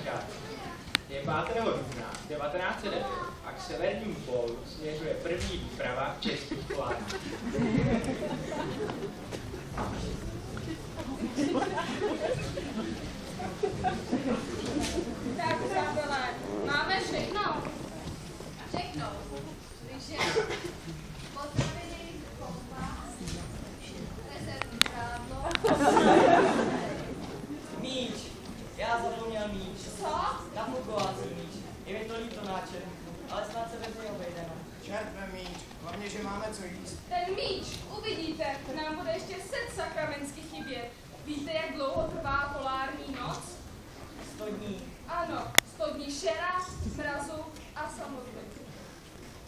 říkat. Je 5. dubna 1909 a k severnímu pólu směřuje první výprava českých polárů. Tak, přátelé, máme všechno. Všechno. Takže potraviny, kompas, rezervní prádlo. Míč. Já zapomněl míč. Co? Nafukovací míč. Je mi to líto, náčelníku, ale snad se bez něj obejdeme. Čertve míč, hlavně, že máme co jíst. Ten míč, uvidíte, nám bude ještě set sakramensky chybět. Víte, jak dlouho trvá polární noc? 100 dní. Ano, 100 dní šera, mrazu a samoty.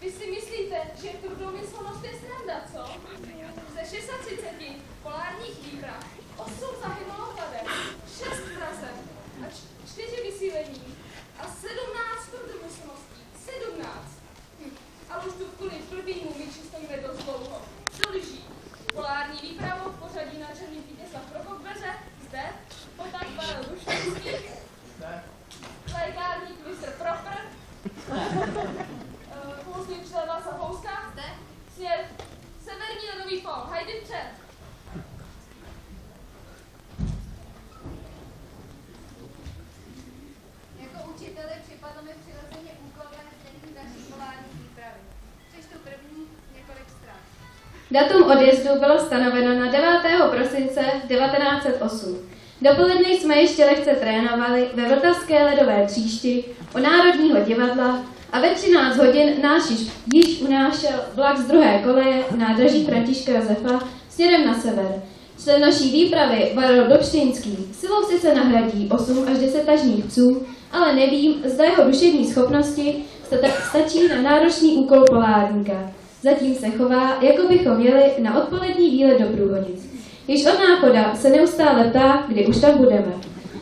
Vy si myslíte, že průmyslovost je sranda, co? Ze 36 polárních výprav 8 zahynulo hladem, 6 mrazem a 4 vysílení a 17 průmyslností. 17. Ale už tu kvůli prvnímu míči stojíme dost dlouho. Dolyží. Polární výpravu v pořadí náčelník Vítězslav Prokop-Beře, zde, potak Pavel Duštinský, lékárník Mr. Proper, pomocný člen Václav Houska, zde, směr Severní ledový pól, hajdy před. Jako učiteli připadlo mi přirozeně úkolem změnit naší polární výpravy. Přečtu první několik stran. Datum odjezdu bylo stanoveno na 9. prosince 1908. Dopoledne jsme ještě lehce trénovali ve Vltavské ledové tříšti u Národního divadla a ve 13 hodin náš již unášel vlak z druhé koleje v nádraží Františka Josefa směrem na sever. Člen naší výpravy Varel Dobštínský silou sice nahradí 8 až 10 tažných psů, ale nevím, zda jeho duševní schopnosti stačí na náročný úkol polárníka. Zatím se chová, jako bychom jeli na odpolední výlet do Průhonic. Již od náchoda se neustále ptá, kdy už tam budeme.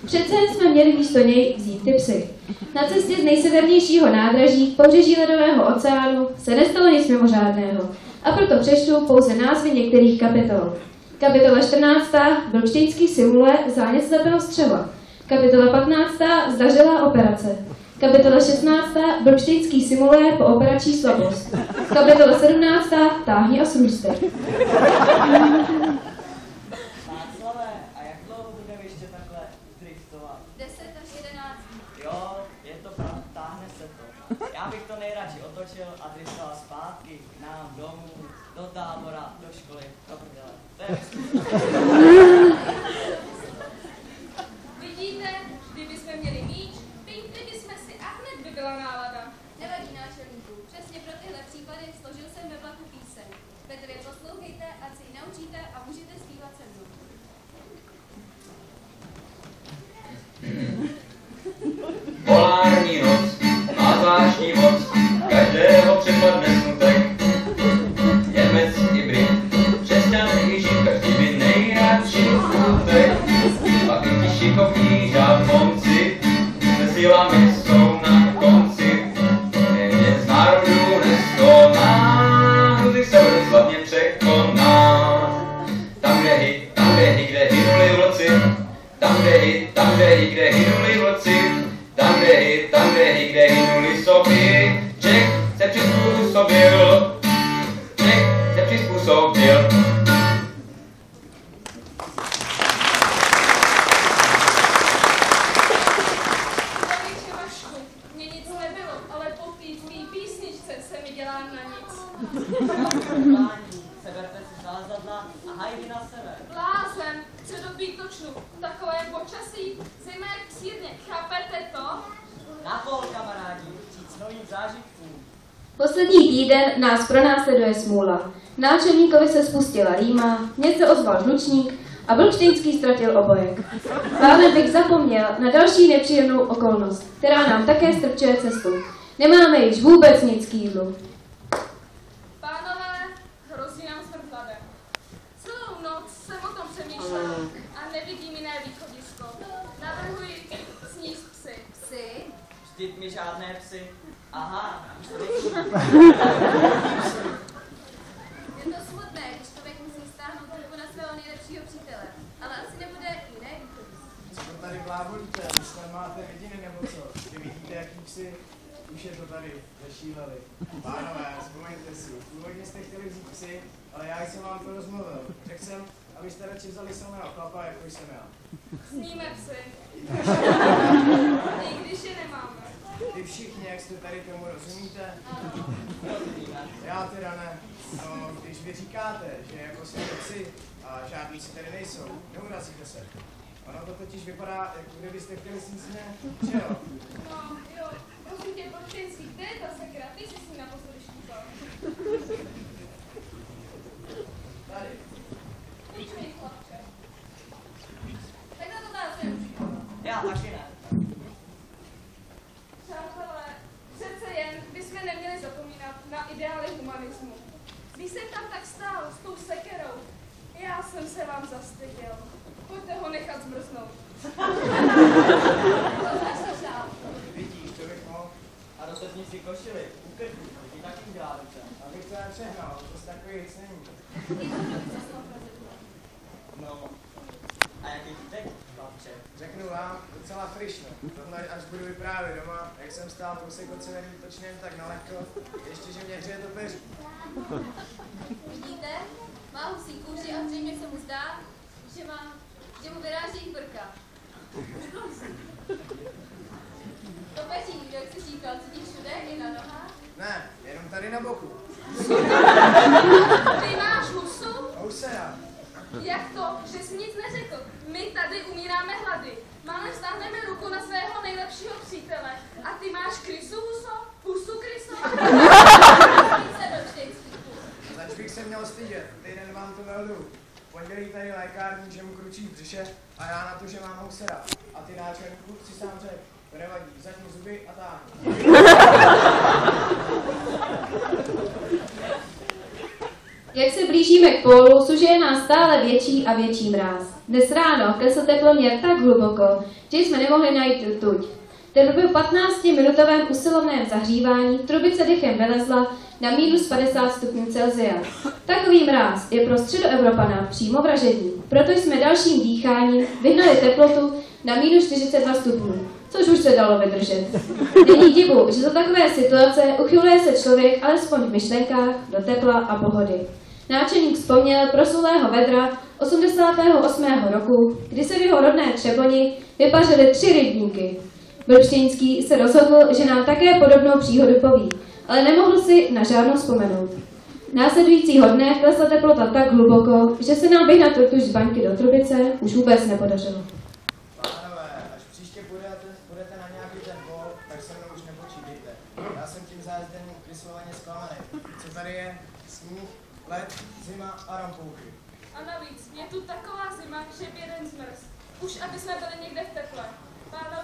Přece jsme měli místo něj vzít ty psy. Na cestě z nejsevernějšího nádraží k pobřeží Ledového oceánu se nestalo nic mimořádného a proto přečtu pouze názvy některých kapitol. Kapitola 14. Vlčtýnský simule zánět slepého střeva. Kapitola 15. Zdařilá operace. Kapitola 16. Vlčtýnský simuluje po operační slabost. Kapitola 17. Táhni a srůstej. Václave, a jak dlouho budeme ještě takhle driftovat? 10 až 11. Jo, je to pravda, táhne se to. Já bych to nejradši otočil a driftoval zpátky k nám domů, do tábora, do školy, do prdele. To je Vidíte, kdyby jsme měli míč, pínkli bychom si a hned by byla nálada. Nevadí, náčelníku. Přesně pro tyhle případy složil jsem ve vlaku píseň. Bedlivě poslouchejte, ať si ji naučíte a můžete zpívat se mnou. Polární noc má zvláštní moc, každého přepadne smutek. Němec i Brit, křesťan i žid, každý by nejradši smutek. Pak i ti šikovní žábonci se silami jsou na konci. Jeden z národů neskoná, hruzik se slavně překoná. Tam, kde kde hynuli vlci, tam, kde hynuli vlci, tam, kde hynuli soby. Jack se přizpůsobil, Mně nic nebylo, ale po té tvý písničce se mi dělá na nic. Seberte si zázadla a hajdi na sever. Blázen, co do výtočnu, takové počasí, zima jak sírně, chápete to? Na pol, kamarádi, říct novým zážitkům. Poslední týden nás pronásleduje smůla. Náčelníkovi se spustila rýma, mně se ozval žlučník a Vlčtýnský ztratil obojek. Málem bych zapomněl na další nepříjemnou okolnost, která nám také strpčuje cestu. Nemáme již vůbec nic k jídlu. Pánové, hrozí nám smrt hladem. Celou noc jsem o tom přemýšlel a nevidím jiné východisko. Navrhuji sníst psy. Psy? Vždyť mi žádné psy. Aha, už to Je to smutné, když člověk musí stáhnout ruku na svého nejlepšího přítele. Ale asi nebude jiné východisko. Co tady blábolíte? Vy snad máte rodiny nebo nebo co? Vy vidíte, jaký psy? Už je to tady, zešíleli. Pánové, vzpomeňte si, původně jste chtěli vzít psy, ale já jsem vám to rozmluvil. Řekl jsem, abyste radši vzali samého chlapa, jako jsem já. Sníme psy. I když je nemáme. Ty všichni, jak jste tady tomu rozumíte? Já teda ne. No, když vy říkáte, že jako jsou psy a žádný si tady nejsou, neurazíte se. Ono to totiž vypadá, jako kdybyste chtěli si nic že jo? No, jo, prosím tě, Borštěnský, kde je ta sekra? Ty jsi s ní naposledy štípal. Tady. Počkej, chlapče. Tak na to dá se už. Já taky ne. Přátelé, přece jen bychom neměli zapomínat na ideály humanismu. Když jsem tam tak stál s tou sekerou, já jsem se vám zastyděl. Pojďte ho nechat zmrznout. Vidíš, to bych mohl. A rozhodni si košili, u krku, to ti taky udělá dobře. Abych to nepřehnal, to z takových nic není. No, a jak je ti teď, chlapče? Řeknu vám docela frišno. Tohle až budu vyprávět doma, jak jsem stál kousek od sebe výtočným tak nalehko, ještě že mě hřeje to peří. Vidíte? Má husí kůži a zřejmě se mu zdá, že mu vyráží prka. To peří, jak jsi říkal, cítí všude i na nohách? Ne, jenom tady na boku. Ty máš husu? Housera. Jak to, že jsi nic neřekl? My tady umíráme hlady. Máme stáhneme ruku na svého nejlepšího přítele. A ty máš krysu, huso? Husu, kryso? Zač bych se měl stydět, týden vám to veldu. Pondělí tady lékární, že mu kručí v břiše a já na to, že mám housera. A ty náčelníku si sám řekl, to nevadí, zatím zuby a tak. Jak se blížíme k pólu, sužuje nás stále větší a větší mráz. Dnes ráno klesl teploměr tak hluboko, že jsme nemohli najít rtuť. Teprve po 15-minutovém usilovném zahřívání trubice dechem vylezla na minus 50 stupňů Celsia. Takový mráz je pro středoevropana přímo vražedný, proto jsme dalším dýcháním vyhnali teplotu na minus 42 stupňů, což už se dalo vydržet. Není divu, že za takové situace uchyluje se člověk alespoň v myšlenkách do tepla a pohody. Náčelník vzpomněl proslulého vedra 88. roku, kdy se v jeho rodné Třeboni vypařily 3 rybníky. Brštěnský se rozhodl, že nám také podobnou příhodu poví, ale nemohl si na žádnou vzpomenout. Následujícího dne klesla teplota tak hluboko, že se nám vyhnat rtuť z baňky do trubice už vůbec nepodařilo. Pánové, až příště půjdete na nějaký ten pol, tak se mnou už nepočítejte. Já jsem tím zájezdem vysloveně zklamaný. Co tady je? Sníh, led, zima a rampouchy. A navíc, je tu taková zima, že by jeden zmrz. Už aby jsme byli někde v teple. Pánové,